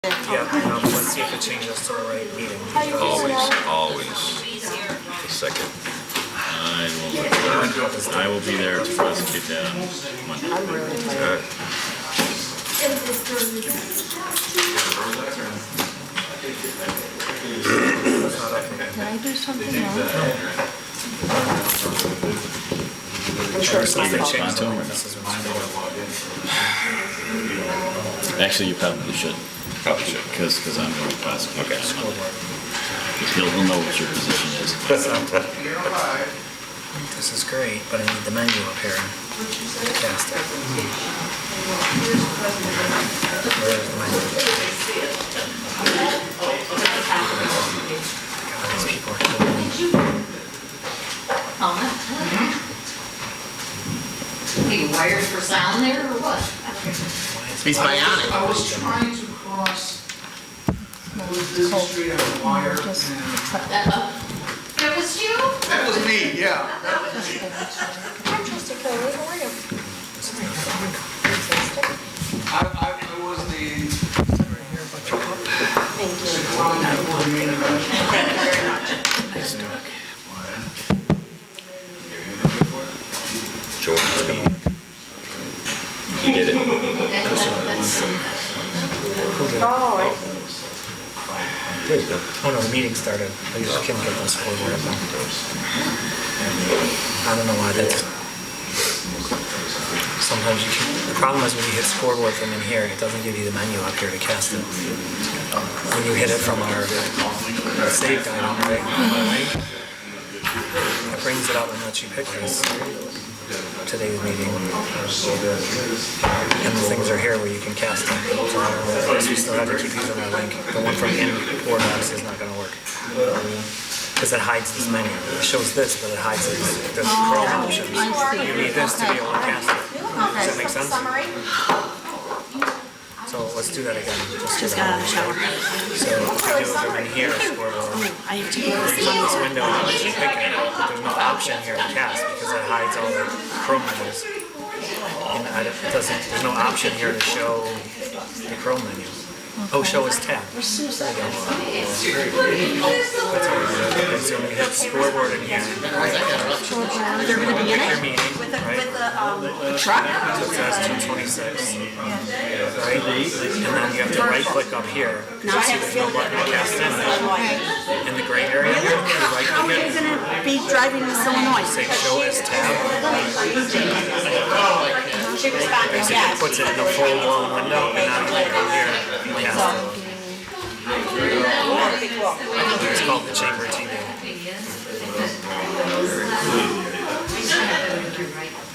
Yeah, let's see if it changes to the right meeting. Always. A second. I will be there to prosecute that on Monday. I'm really tired. Did I do something wrong? I'm sure it's my They fault. changed the ordinances. Actually, you probably should, Probably should. because I'm going to prosecute Okay. that on Monday. Because he'll know what your position is. This is great, but I need the menu up here. Cast it. Where's the menu? God, these people are killing me. Hey, wires for sound there or what? He's bionic. I was trying to cross Busy Street on a wire and... That was you? That was me, yeah. Hi, Trustee Kelly, how are you? I was the... Thank you. Thank you very much. George, you did it. Oh, There you go. Oh no, the meeting started. I just can't get this scoreboard up. I don't know why that's... Sometimes you can... The problem is when you hit scoreboard from in here, it doesn't give you the menu up here to cast it. When you hit it from our saved item, right? It brings it up and lets you pick this. Today's meeting. And the things are here where you can cast them. So I don't know, I guess we still have to keep using our link. The one from Board Docs is not gonna work. Because it hides this menu. It shows this, but it hides the Chrome options. You need this to be able to cast it. Does that make sense? summary. So let's do that again. Just got out of the shower. So if we do it from in here, scoreboard. I have to get Brings up this window and lets you pick it, but there's no option here to cast because it hides all the Chrome menus. And it doesn't, there's no option here to show the Chrome menu. Oh, show as tab. There you go. That's what we do. Okay, so when you hit scoreboard in here, They're going to be in your it? meeting, right? The truck? So it says 226, right? And then you have to right click up here. Now I See have to there's no button to cast in the gray area here. You right How are click you it. going to be driving Miss Illinois? Say show as tab. She responded, Basically yes. puts it in the full blown window and now you go here and cast it. It's called the Chamber TV.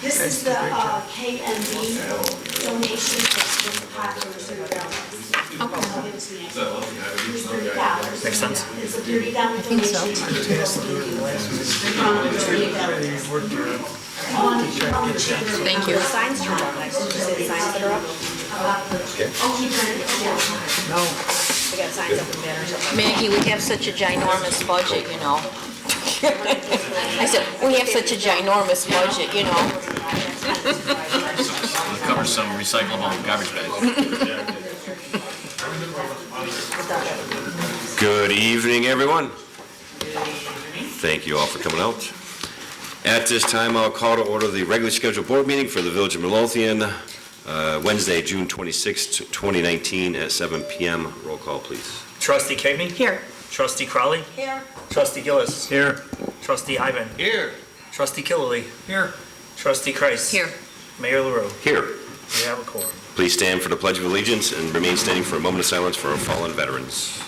This is the KNB donation that's been popular through $30. Makes sense? It's a $30 donation. Thank you. Signs turned up next to you. See the signs that are up? We got signs up and banners up. Maggie, we have such a ginormous budget, you know. I said, we have such a ginormous budget, you know. We'll cover some recyclable garbage bags. Good evening, everyone. Thank you all for coming out. At this time, I'll call to order the regularly scheduled board meeting for the Village of Midlothian, Wednesday, June 26, 2019, at 7 p.m. Roll call, please. Trustee Cagney? Here. Trustee Crowley? Here. Trustee Gillis? Here. Trustee Ivan? Here. Trustee Killily? Here. Trustee Kreis? Here. Mayor LaRue? Here. We have a quorum. Please stand for the Pledge of Allegiance and remain standing for a moment of silence for our fallen veterans.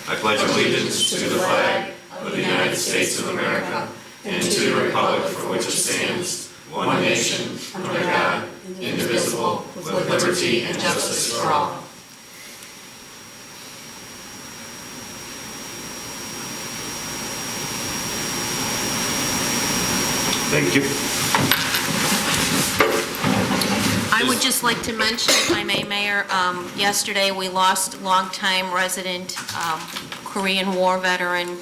I pledge allegiance to the flag of the United States of America and to the republic for which it stands, one nation, under God, indivisible, with liberty and justice for all. Thank you. I would just like to mention, if I may, Mayor, yesterday we lost longtime resident, Korean War veteran,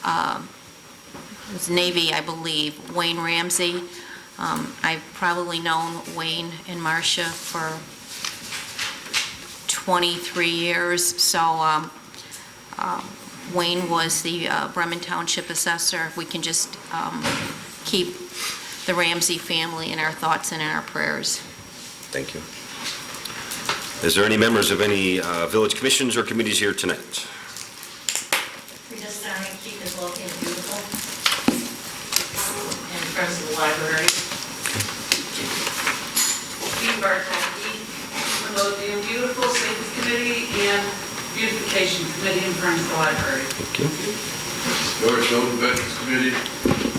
it was Navy, I believe, Wayne Ramsey. I've probably known Wayne and Marcia for 23 years. So Wayne was the Bremen Township assessor. If we can just keep the Ramsey family in our thoughts and in our prayers. Thank you. Is there any members of any village commissions or committees here tonight? We just trying to keep it looking beautiful. In front of the library. Steve Bartaki, Midlothian Beautiful Safety Committee and Beautification Committee in front of the library. Thank you. George Golden Veterans Committee,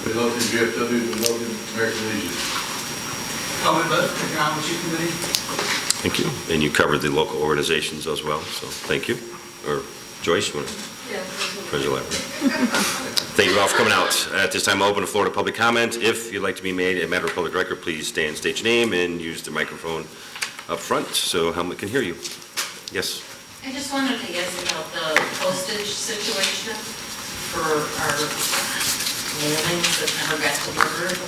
Midlothian VFW, Midlothian American Legion. Public Technology Committee. Thank you. And you covered the local organizations as well, so thank you. Or Joyce, you want to? Friends of the Library. Thank you all for coming out. At this time, I'll open the floor to public comment. If you'd like to be made a matter of public record, please stand, state your name, and use the microphone up front so Helmut can hear you. Yes? I just wanted to ask about the postage situation for our mailings that never got delivered.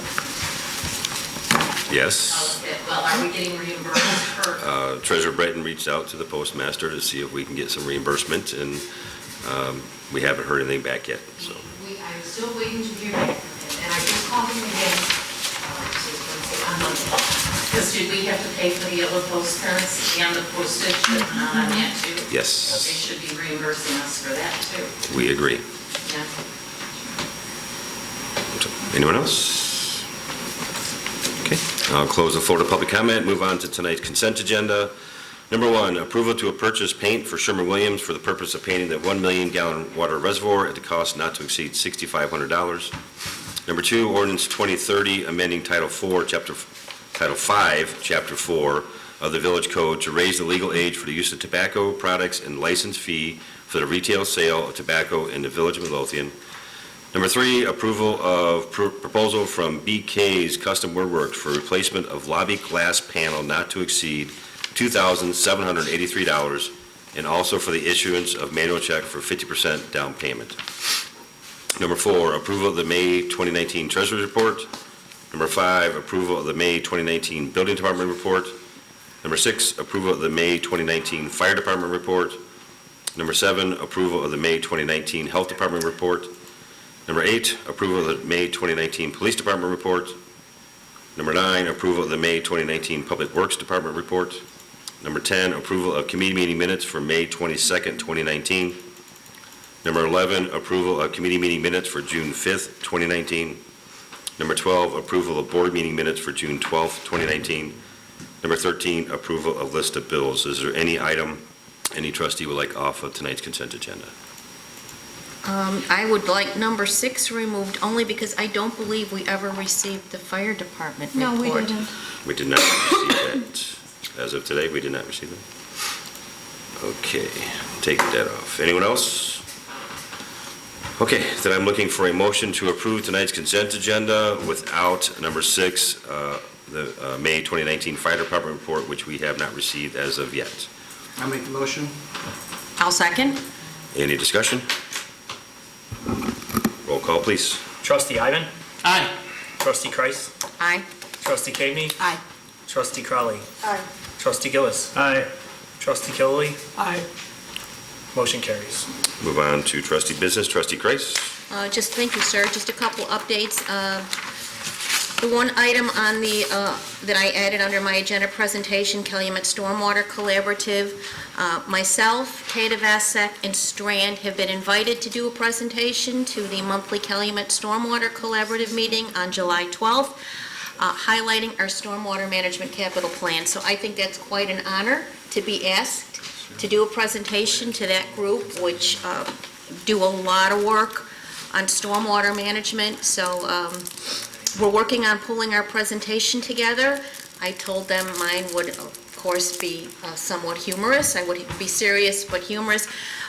Yes. Well, are we getting reimbursed for? Treasurer Breton reached out to the postmaster to see if we can get some reimbursement, and we haven't heard anything back yet, so. I'm still waiting to hear back from him, and I just called him again. On Monday. Because did we have to pay for the yellow postcards and the postage on that too? Yes. They should be reimbursing us for that too. We agree. Yeah. Anyone else? Okay, I'll close the floor to public comment, move on to tonight's consent agenda. Number 1, approval to purchase paint for Sherman-Williams for the purpose of painting the 1 million gallon water reservoir at the cost not to exceed $6,500. Number 2, ordinance 2030, amending Title 5, Chapter 4 of the Village Code to raise the legal age for the use of tobacco products and license fee for the retail sale of tobacco in the Village of Midlothian. Number 3, approval of proposal from BK's Custom Woodworks for replacement of lobby glass panel not to exceed $2,783, and also for the issuance of manual check for 50% down payment. Number 4, approval of the May 2019 Treasury Report. Number 5, approval of the May 2019 Building Department Report. Number 6, approval of the May 2019 Fire Department Report. Number 7, approval of the May 2019 Health Department Report. Number 8, approval of the May 2019 Police Department Report. Number 9, approval of the May 2019 Public Works Department Report. Number 10, approval of committee meeting minutes for May 22nd, 2019. Number 11, approval of committee meeting minutes for June 5th, 2019. Number 12, approval of board meeting minutes for June 12th, 2019. Number 13, approval of list of bills. Is there any item any trustee would like off of tonight's consent agenda? I would like number 6 removed only because I don't believe we ever received the fire department report. No, we didn't. We did not receive that. As of today, we did not receive that. Okay, take that off. Anyone else? Okay, then I'm looking for a motion to approve tonight's consent agenda without number 6, the May 2019 Fire Department report, which we have not received as of yet. I'll make the motion. I'll second. Any discussion? Roll call, please. Trustee Ivan? Aye. Trustee Kreis? Aye. Trustee Cagney? Aye. Trustee Crowley? Aye. Trustee Gillis? Aye. Trustee Killily? Aye. Motion carries. Move on to trustee business. Trustee Kreis. Just thank you, sir. Just a couple updates. The one item on the, that I added under my agenda presentation, Calumet Stormwater Collaborative, myself, Kata Vasek, and Strand have been invited to do a presentation to the monthly Calumet Stormwater Collaborative meeting on July 12th, highlighting our stormwater management capital plan. So I think that's quite an honor to be asked to do a presentation to that group, which do a lot of work on stormwater management. So we're working on pulling our presentation together. I told them mine would, of course, be somewhat humorous. I would be serious but humorous.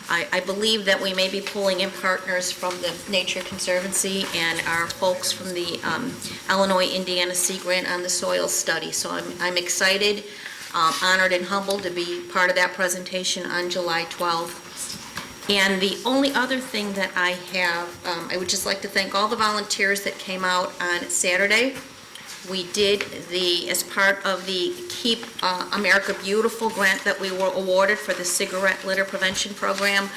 I believe that we may be pulling in partners from the Nature Conservancy and our folks from the Illinois-Indiana Sea Grant on the soil study. So I'm excited, honored and humbled to be part of that presentation on July 12th. And the only other thing that I have, I would just like to thank all the volunteers that came out on Saturday We did as part of the Keep America Beautiful grant that we were awarded for the cigarette litter prevention program,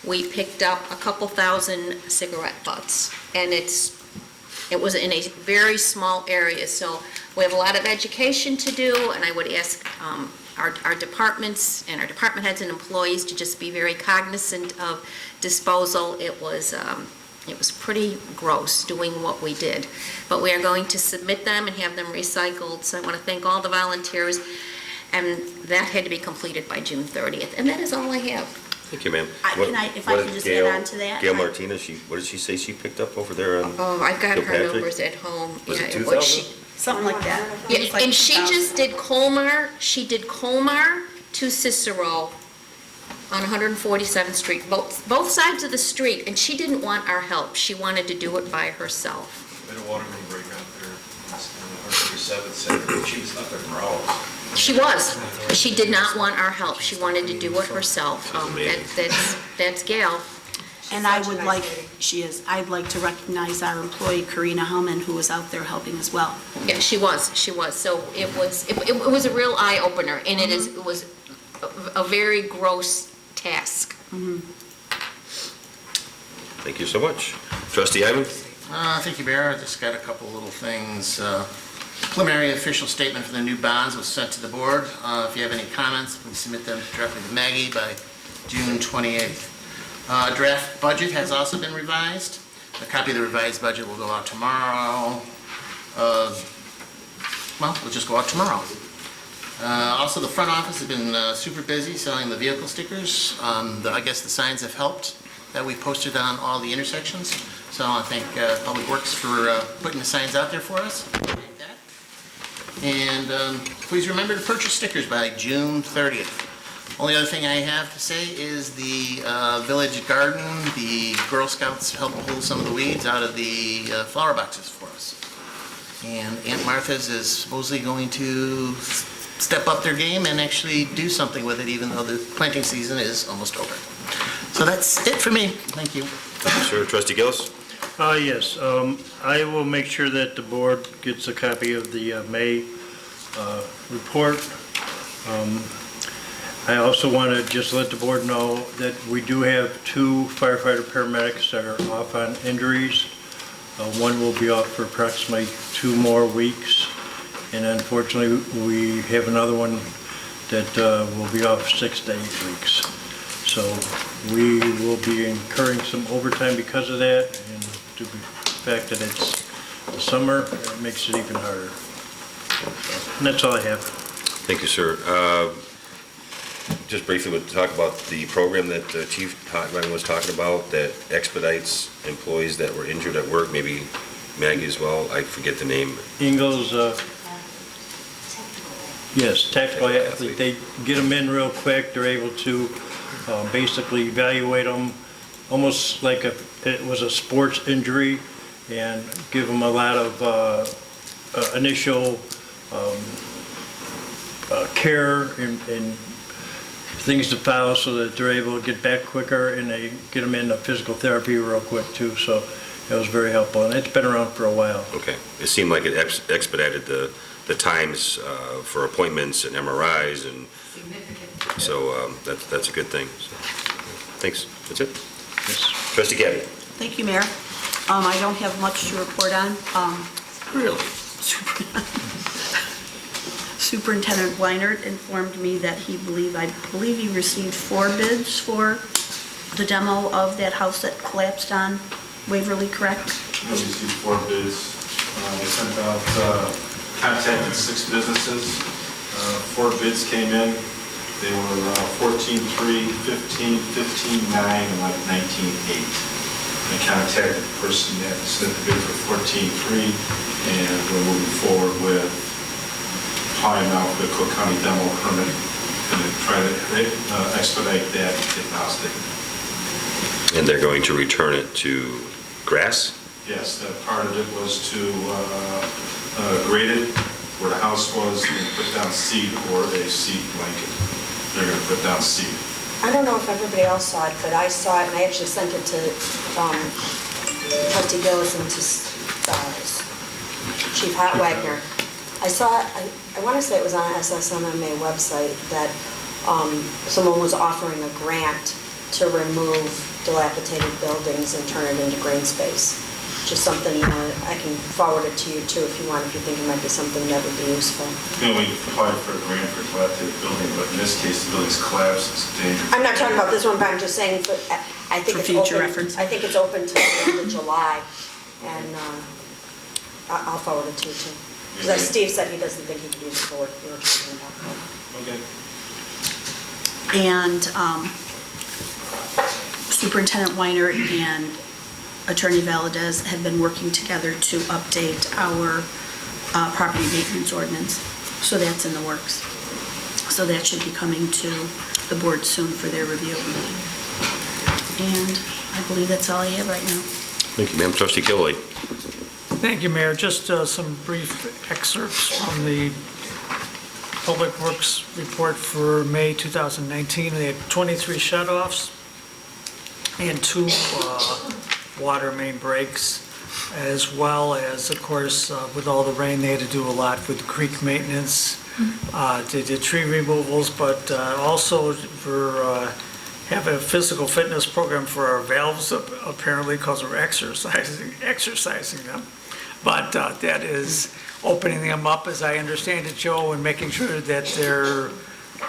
we picked up a couple thousand cigarette butts. And it was in a very small area, so we have a lot of education to do, and I would ask our departments and our department heads and employees to just be very cognizant of disposal. It was pretty gross doing what we did, but we are going to submit them and have them recycled, so I want to thank all the volunteers, and that had to be completed by June 30th, and that is all I have. Thank you, ma'am. If I could just add on to that. Gail Martinez, what did she say she picked up over there on? Oh, I've got her Gilpatrick? numbers at home. Was it Yeah, 2,000? Something like that. Yeah, It was like and she 2,000. just did Colmar to Cicero on 147th Street, both sides of the street, and she didn't want our help. She wanted to do it by herself. We had a water main break out there on 137th Center. She was up there for hours. She was. She did not want our help. She wanted to do it herself. That's Gail. And I'd like to recognize our employee, Karina Hellman, who was out there helping as well. Yeah, she was. So it was a real eye-opener, and it was a very gross task. Thank you so much. Trustee Ivan? Thank you, Mayor. I just got a couple little things. Preliminary official statement for the new bonds was sent to the board. If you have any comments, please submit them directly to Maggie by June 28th. Draft budget has also been revised. A copy of the revised budget will go out tomorrow. We'll just go out tomorrow. Also, the front office has been super busy selling the vehicle stickers. I guess the signs have helped that we posted on all the intersections. So I thank Public Works for putting the signs out there for us. And please remember to purchase stickers by June 30th. Only other thing I have to say is the village garden, the Girl Scouts helped pull some of the weeds out of the flower boxes for us. And Aunt Martha's is supposedly going to step up their game and actually do something with it, even though the planting season is almost over. So that's it for me. Thank you. Sure. Trustee Gillis? Yes, I will make sure that the board gets a copy of the May report. I also want to just let the board know that we do have 2 firefighter paramedics that are off on injuries. One will be off for approximately 2 more weeks, and unfortunately, we have another one that will be off 6 to 8 weeks. So we will be incurring some overtime because of that, and due to the fact that it's the summer, it makes it even harder. And that's all I have. Thank you, sir. Just briefly, we'll talk about the program that Chief Hotline was talking about that expedites employees that were injured at work, maybe Maggie as well. I forget the name. Ingalls, yes, tactical athlete. They get them in real quick. They're able to basically evaluate them almost like it was a sports injury and give them a lot of initial care and things to follow so that they're able to get back quicker, and they get them into physical therapy real quick too. So it was very helpful, and it's been around for a while. Okay. It seemed like it expedited the times for appointments and MRIs, and so that's a good thing. So, thanks. That's it. Yes. Trustee Gabby. Thank you, Mayor. I don't have much to report on. Really? Superintendent Weinert informed me that I believe he received 4 bids for the demo of that house that collapsed on Waverly, correct? We received 4 bids. We sent out, contacted 6 businesses. 4 bids came in. They were 14.3, 15, 15.9, and like 19.8. I contacted the person that sent the bid for 14.3, and we're moving forward with applying now for the Cook County demo permit and then try to expedite that if possible. And they're going to return it to grass? Yes, that part of it was to grade it where the house was and put down seed or a seed blanket. They're going to put down seed. I don't know if everybody else saw it, but I saw it, and I actually sent it to Trustee Gillis and to Chief Wagner. I saw, I want to say it was on SSMMA website that someone was offering a grant to remove dilapidated buildings and turn it into green space. Just something, I can forward it to you too if you want, if you think it might be something that would be useful. We applied for a grant for dilapidated building, but in this case, the building's collapsed, it's dangerous. I'm not talking about this one, but I'm just saying, I think For it's open. future reference. I think it's open till the end of July, and I'll forward it to you too. Because Steve said he doesn't think he could use it for what we were talking about. Okay. And Superintendent Weiner and Attorney Valadez have been working together to update our property maintenance ordinance. So that's in the works. So that should be coming to the board soon for their review. And I believe that's all I have right now. Thank you, ma'am. Trustee Kilroy. Thank you, Mayor. Just some brief excerpts from the Public Works report for May 2019. They had 23 shutoffs and 2 water main breaks, as well as, of course, with all the rain, they had to do a lot with creek maintenance. They did tree removals, but also for have a physical fitness program for our valves, apparently, because we're exercising them. But that is opening them up, as I understand it, Joe, and making sure that they're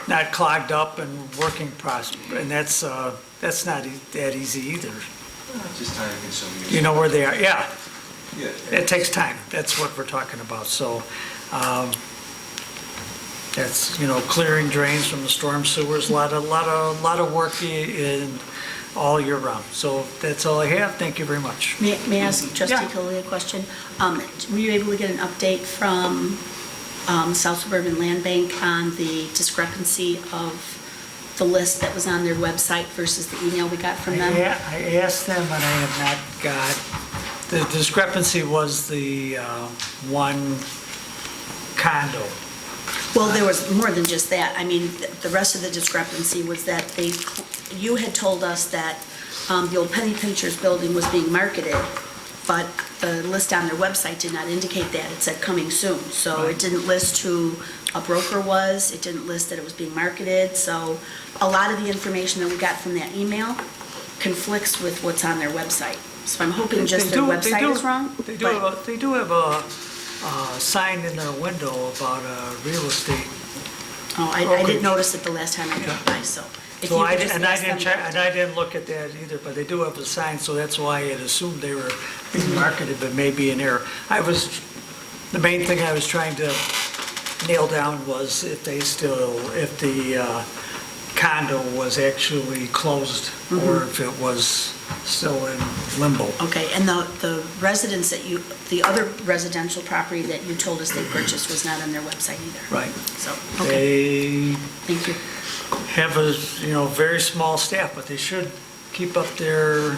not clogged up and working and that's not that easy either. Just time consuming. You know where they are? Yeah. Yeah. It takes time. That's what we're talking about. So that's, clearing drains from the storm sewers, a lot of work in all year round. So that's all I have. Thank you very much. May I ask Trustee Kelly a question? Were you able to get an update from South Suburban Land Bank on the discrepancy of the list that was on their website versus the email we got from them? I asked them, and I have not got, the discrepancy was the one condo. Well, there was more than just that. I mean, the rest of the discrepancy was that you had told us that the old Penny Pinchers building was being marketed, but the list on their website did not indicate that. It said coming soon. So It didn't list who a broker was. It didn't list that it was being marketed. So a lot of the information that we got from that email conflicts with what's on their website. So I'm hoping just their website is wrong. They do have a sign in their window about real estate. Oh, I didn't notice it the last time I drove by, so. if you could just ask them- I didn't look at that either, but they do have a sign, so that's why I had assumed they were being marketed, but maybe an error. The main thing I was trying to nail down was if the condo was actually closed, or if it was still in limbo. Okay, and the residents the other residential property that you told us they purchased was not on their website either? Right. So, okay. Thank you. Have a, very small staff, but they should keep up their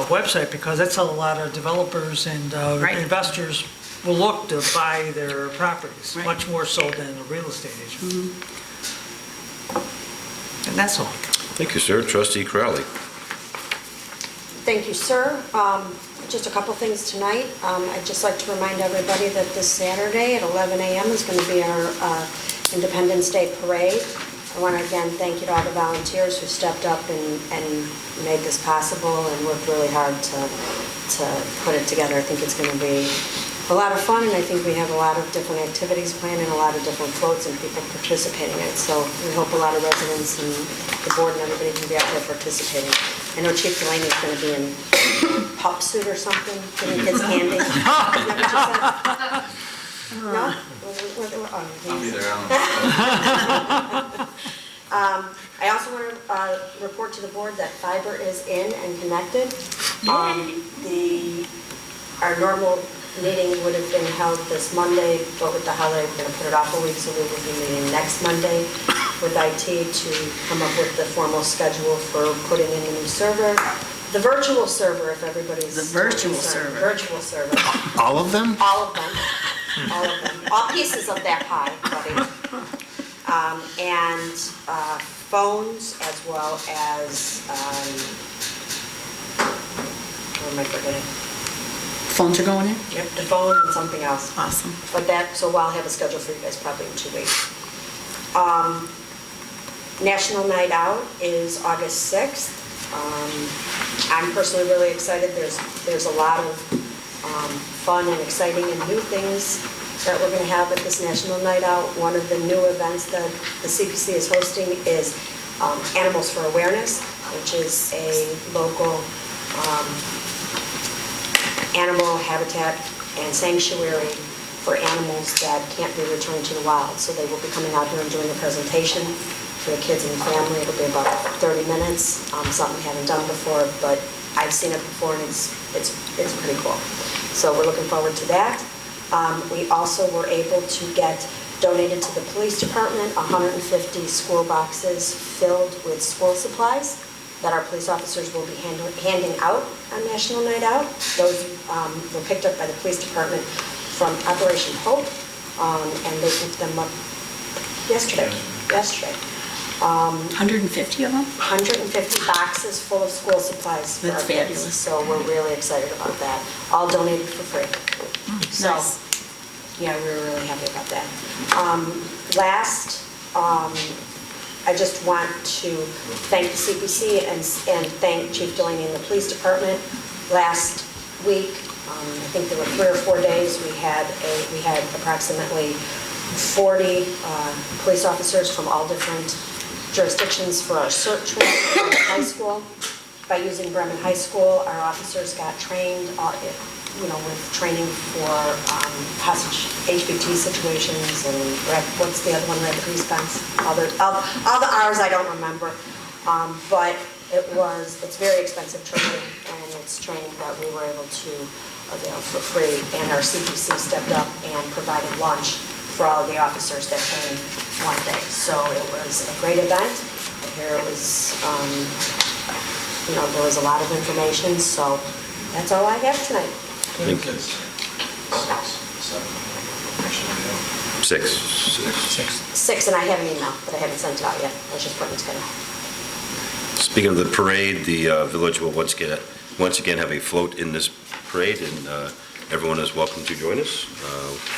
website, because that's how a lot of developers and investors will look to buy their properties, much more so than a real estate agent. And that's all. Thank you, sir. Trustee Crowley. Thank you, sir. Just a couple things tonight. I'd just like to remind everybody that this Saturday at 11 a.m. is going to be our Independence Day Parade. I want to again thank you to all the volunteers who stepped up and made this possible and worked really hard to put it together. I think it's going to be a lot of fun, and I think we have a lot of different activities planned and a lot of different floats and people participating in it. So we hope a lot of residents and the board and everybody can be out there participating. I know Chief Delaney is going to be in pup suit or something, giving kids candy. Is that what you said? No? I'll be there. I also want to report to the board that fiber is in and connected. Our normal meeting would have been held this Monday, but with the holiday, we're going to put it off a week, so we will be meeting next Monday with IT to come up with the formal schedule for putting in the new server. The virtual server, if everybody's... The virtual server. Virtual server. All of them? All of them. All of them. All pieces of that pie, buddy. And phones, as well as, what am I forgetting? Phones are going in? Yep, the phone and something else. Awesome. But so I'll have a schedule for you guys probably in 2 weeks. National Night Out is August 6th. I'm personally really excited. There's a lot of fun and exciting and new things that we're going to have at this National Night Out. One of the new events that the CPC is hosting is Animals for Awareness, which is a local animal habitat and sanctuary for animals that can't be returned to the wild. So they will be coming out here and doing a presentation for the kids and the family. It'll be about 30 minutes, something we haven't done before, but I've seen it before and it's pretty cool. So we're looking forward to that. We also were able to get donated to the police department 150 school boxes filled with school supplies that our police officers will be handing out on National Night Out. Those were picked up by the police department from Operation Hope, and they picked them up yesterday. 150 of them? 150 boxes full of school supplies for That's our kids. fabulous. So we're really excited about that. All donated for free. So, Nice. yeah, we were really happy about that. Last, I just want to thank the CPC and thank Chief Delaney and the Police Department. Last week, I think there were 3 or 4 days, we had approximately 40 police officers from all different jurisdictions for our CERT training at Bremen High School. By using Bremen High School, our officers got trained, with training for hostage HBT situations and what's the other one, red response? All the R's I don't remember, but it's very expensive training, and it's training that we were able to avail for free, and our CPC stepped up and provided lunch for all the officers that came one day. So it was a great event. I hear it was, there was a lot of information, so that's all I have tonight. Thank you. 6. 6, and I have an email, but I haven't sent it out yet. I was just putting it together. Speaking of the parade, the village will once again have a float in this parade, and everyone is welcome to join us.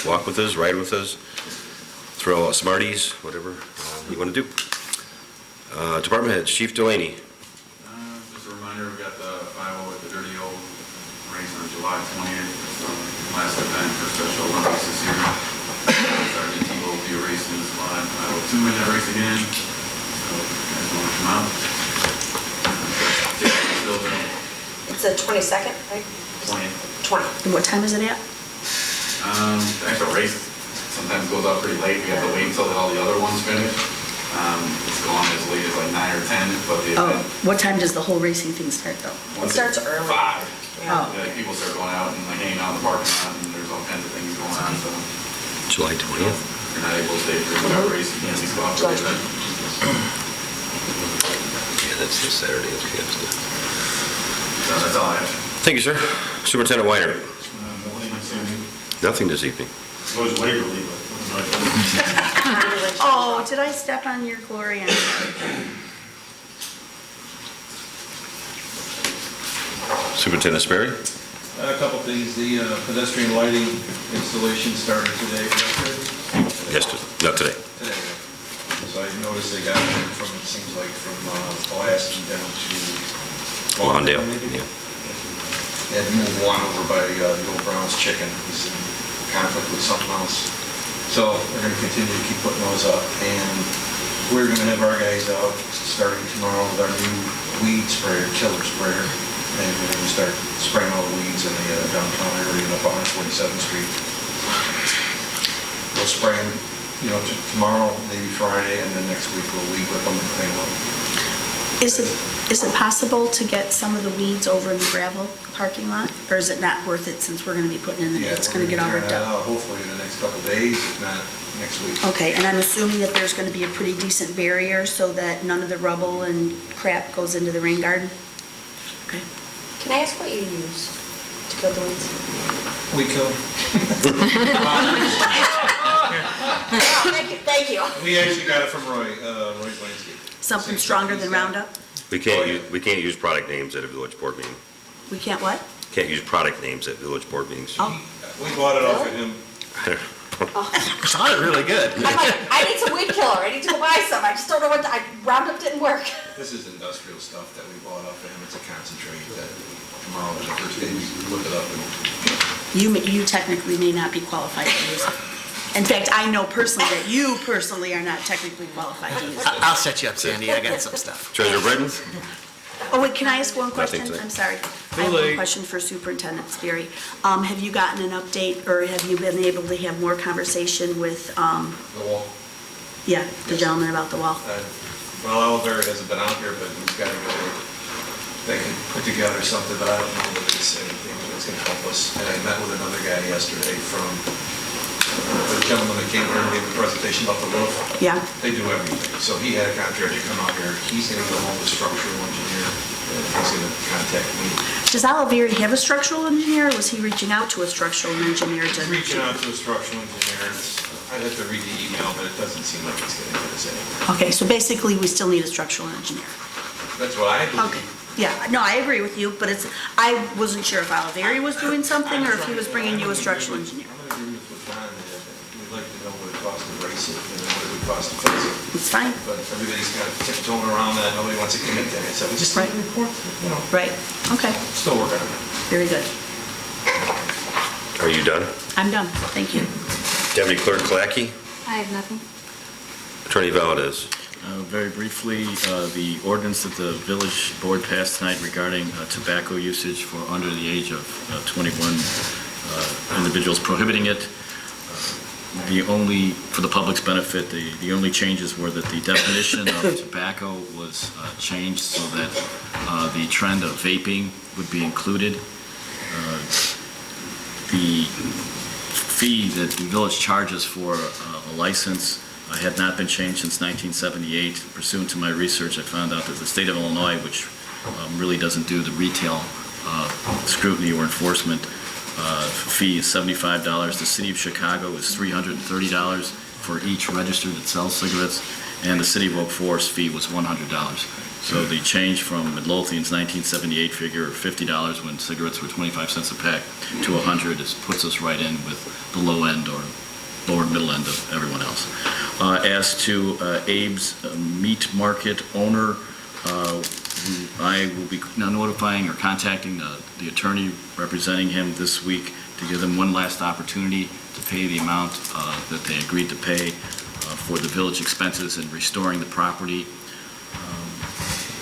Walk with us, ride with us, throw out Smarties, whatever you want to do. Department heads, Chief Delaney. Just a reminder, we got the 5-0 at the Dirty Old race on July 20th. It's the last event for Special Olympics this year. Sergeant Tebow will be racing in slot 502 in that race again. So you guys want to come out? It's the 22nd, right? 20. And what time is it at? The actual race sometimes goes out pretty late. We have to wait until all the other ones finish. It's gone as late as like 9 or 10, but the event, What time does the whole racing thing start though? It starts early. 5. Yeah. People start going out and like hanging out in the parking lot, and there's all kinds of things going on. So July 20th. if you're not able to stay for the race, you can't go out for the event. Yeah, that's this Saturday. So that's all I have. Thank you, sir. Superintendent Weiner. Nothing this evening. It was Waverly, but. Oh, did I step on your glory? I'm sorry. Superintendent Sperry. A couple things. The pedestrian lighting installation started today. Yesterday, not today. Today. So I noticed they got it from, it seems like from Pulaski down to Lawndale. maybe? Yeah. They had to move one over by the old Brown's Chicken. He's in conflict with something else. So we're going to continue to keep putting those up. And we're going to have our guys out starting tomorrow with our new weed sprayer, killer sprayer. And we're going to start spraying all the weeds in the downtown area and up on 47th Street. We'll spray them, tomorrow, maybe Friday, and then next week we'll weed whip them and clean them up. Is it possible to get some of the weeds over in the gravel parking lot? Or is it not worth it since we're going to be putting in the, it's going to get all ripped up? Hopefully in the next couple of days, if not next week. Okay, and I'm assuming that there's going to be a pretty decent barrier so that none of the rubble and crap goes into the rain garden? Okay. Can I ask what you use to kill the weeds? We kill. Thank you. We actually got it from Roy's Landscape. Something stronger than Roundup? We can't use product names at a village board meeting. We can't what? Can't use product names at village board meetings. Oh. We bought it off of him. Sounded really good. I'm like, I need some weed killer, I need to go buy some, I just don't know Roundup didn't work. This is industrial stuff that we bought off of him. It's a concentrate that tomorrow, the first day, we look it up and You technically may not be qualified to use it. In fact, I know personally that you personally are not technically qualified to use it. I'll set you up, Sandy, I got some stuff. Treasurer Britton? Oh, wait, can I ask one question? Nothing today. I'm sorry. I have one question for Superintendent Sperry. Have you gotten an update, or have you been able to have more conversation with, the wall. yeah, the gentleman about the wall? Well, Oliver hasn't been out here, but he's got to go. They can put together something, but I don't know that it's anything that's going to help us. And I met with another guy yesterday from the gentleman that came here and gave a presentation about the roof. Yeah. They do everything. So he had a contractor come out here. He's going to go home with a structural engineer. And he's going to contact me. Does Oliveri have a structural engineer, or was he reaching out to a structural engineer to? Reaching out to a structural engineer. I'd have to read the email, but it doesn't seem like it's going to get us anywhere. Okay, so basically, we still need a structural engineer. That's what I believe. Okay, yeah, no, I agree with you, but I wasn't sure if Oliveri was doing something, or if he was bringing you a structural engineer. I'm in agreement with Don that we'd like to know what it costs to race it and what it would cost to fix it. It's fine. But everybody's kind of tiptoeing around that, nobody wants to commit to it, so we just need a report, you know, Right, okay, still working on it. very good. Are you done? I'm done, thank you. Deputy Clerk Clackey? I have nothing. Attorney Valdez? Very briefly, the ordinance that the village board passed tonight regarding tobacco usage for under the age of 21 individuals, prohibiting it. For the public's benefit, the only changes were that the definition of tobacco was changed so that the trend of vaping would be included. The fee that the village charges for a license had not been changed since 1978. Pursuant to my research, I found out that the state of Illinois, which really doesn't do the retail scrutiny or enforcement, fee is $75. The city of Chicago is $330 for each registered that sells cigarettes, and the city of Oak Forest fee was $100. So the change from Midlothian's 1978 figure of $50 when cigarettes were 25 cents a pack to $100 puts us right in with the low end or lower middle end of everyone else. As to Abe's Meat Market owner, I will be now notifying or contacting the attorney representing him this week to give them one last opportunity to pay the amount that they agreed to pay for the village expenses in restoring the property.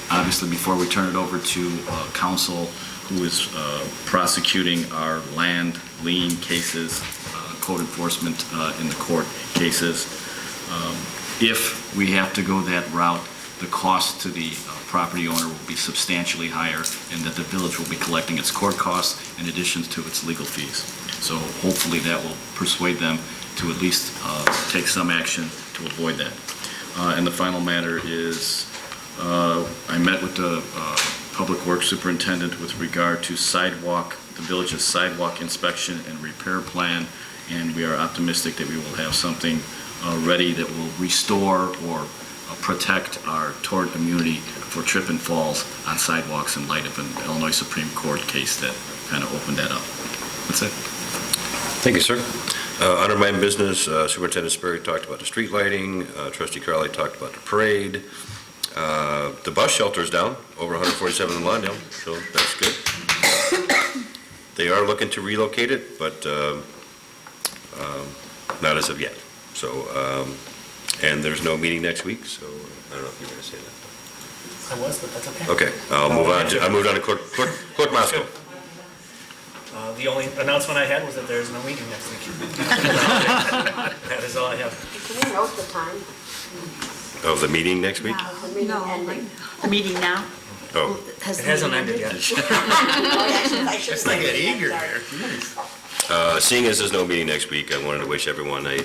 Obviously, before we turn it over to counsel who is prosecuting our land lien cases, code enforcement in the court cases, if we have to go that route, the cost to the property owner will be substantially higher, and that the village will be collecting its court costs in addition to its legal fees. So hopefully that will persuade them to at least take some action to avoid that. And the final matter is, I met with the Public Works Superintendent with regard to the village's sidewalk inspection and repair plan, and we are optimistic that we will have something ready that will restore or protect our tort immunity for trip and falls on sidewalks in light of an Illinois Supreme Court case that kind of opened that up. That's it. Thank you, sir. Under my business, Superintendent Sperry talked about the street lighting, Trustee Crowley talked about the parade. The bus shelter's down, over 147 in Lawndale, so that's good. They are looking to relocate it, but not as of yet. So, and there's no meeting next week, so I don't know if you're going to say that. I was, but that's okay. Okay, I moved on to Clerk Moscow. The only announcement I had was that there is no meeting next week. That is all I have. Can you note the time? Of the meeting next week? The meeting ending. The meeting now? Oh. It hasn't ended yet. Just like get eager here. Seeing as there's no meeting next week, I wanted to wish everyone a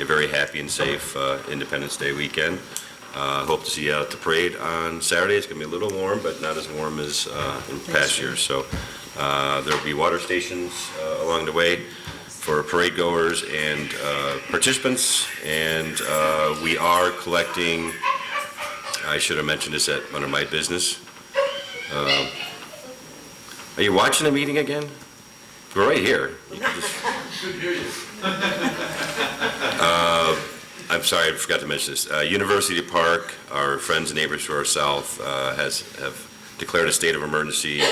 very happy and safe Independence Day weekend. Hope to see you out at the parade on Saturday. It's going to be a little warm, but not as warm as in past years. So there'll be water stations along the way for parade goers and participants. And we are collecting, I should have mentioned this under my business. Are you watching the meeting again? We're right here. You can just- Good to hear you. I'm sorry, I forgot to mention this. University Park, our friends and neighbors to our south, have declared a state of emergency.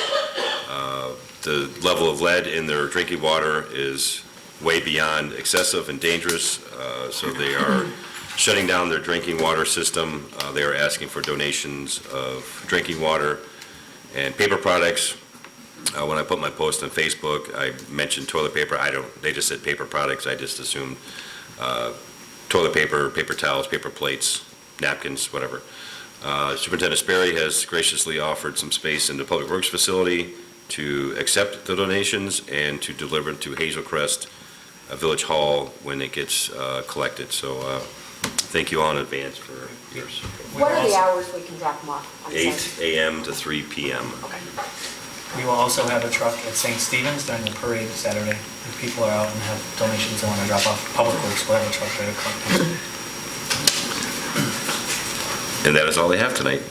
The level of lead in their drinking water is way beyond excessive and dangerous, so they are shutting down their drinking water system. They are asking for donations of drinking water and paper products. When I put my post on Facebook, I mentioned toilet paper. They just said paper products. I just assumed toilet paper, paper towels, paper plates, napkins, whatever. Superintendent Sperry has graciously offered some space in the Public Works facility to accept the donations and to deliver it to Hazel Crest Village Hall when it gets collected. So thank you all in advance for your support. What are the hours we can drop them off? on 8 Sunday? a.m. to 3 p.m. Okay. We will also have a truck at St. Stephen's during the parade Saturday. If people are out and have donations they want to drop off, Public Works will have a truck there to collect. And that is all they have tonight.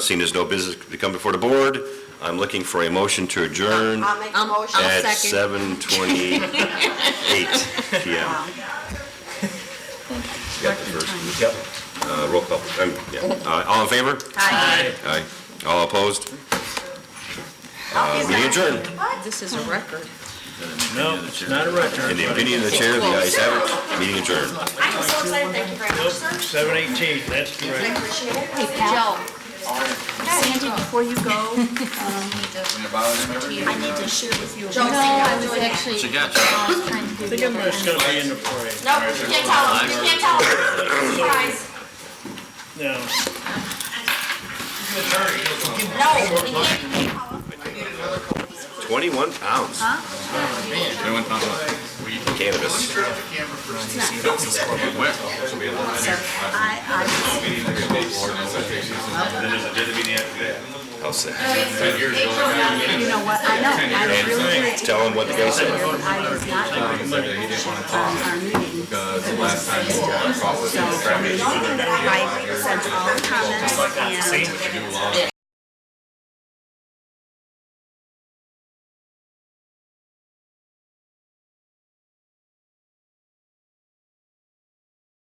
Seeing there's no business to come before the board, I'm looking for a motion to adjourn I'll make a motion. at second. 7:28 p.m. Got the first. Yep. Roll call. All in favor? Aye. Aye. All opposed? Meeting adjourned. This is a record. No, it's not a record. In the opinion of the chair, the ayes have it. Meeting adjourned. I'm so excited, thank you very much, sir. 7:18, that's correct. Hey, Joe. Sandy, before you go, When you're bothering them every day. I need to share with you. no, I was actually, What you got, I was trying to I do think the I'm other just end. gonna be in the parade. No, you can't tell them, you can't tell them. Surprise. No. No, we can't tell them. 21 pounds. Cannabis. How sick. You know what, I know, I really. Tell them what the guy said. I was not on our meeting. Because the last time we got a problem with So, I sent all the comments and